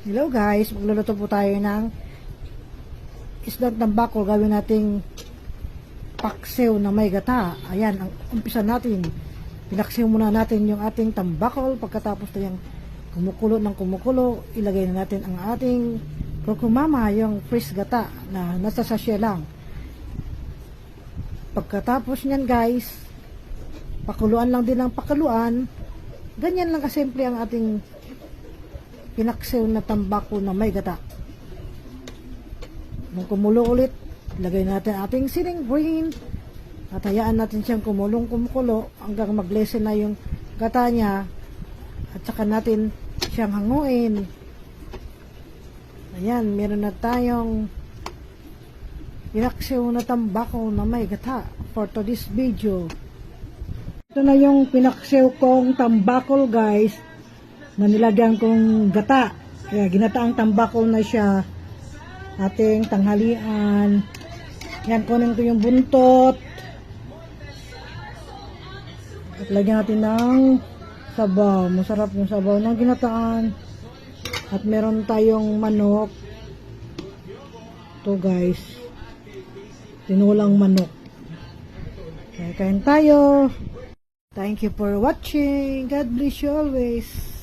Hello guys, magluluto po tayo ng isdang tambakol. Gawin nating paksiw na may gata. Ayan, ang umpisa natin. Pinaksiw muna natin yung ating tambakol. Pagkatapos na yung kumukulo, ilagay na natin ang ating kurkumama, yung fresh gata na nasa sachet lang. Pagkatapos nyan guys, pakuluan lang din ang pakuluan. Ganyan lang kasimple ang ating pinaksiw na tambakol na may gata. Nung kumulo ulit, ilagay natin ating siling green at hayaan natin siyang kumulo hanggang maglesen na yung gata niya, at saka natin siyang hanguin. Ayan, meron na tayong pinaksiw na tambakol na may gata for today's video. Ito na yung pinaksiw kong tambakol guys, na nilagyan kong gata. Kaya ginataang tambakol na siya. Ating tanghalian. Yan, kunin ko yung buntot. At lagyan natin ng sabaw. Masarap yung sabaw ng ginataan. At meron tayong manok. Ito guys. Tinulang manok. Kaya kain tayo. Thank you for watching. God bless you always.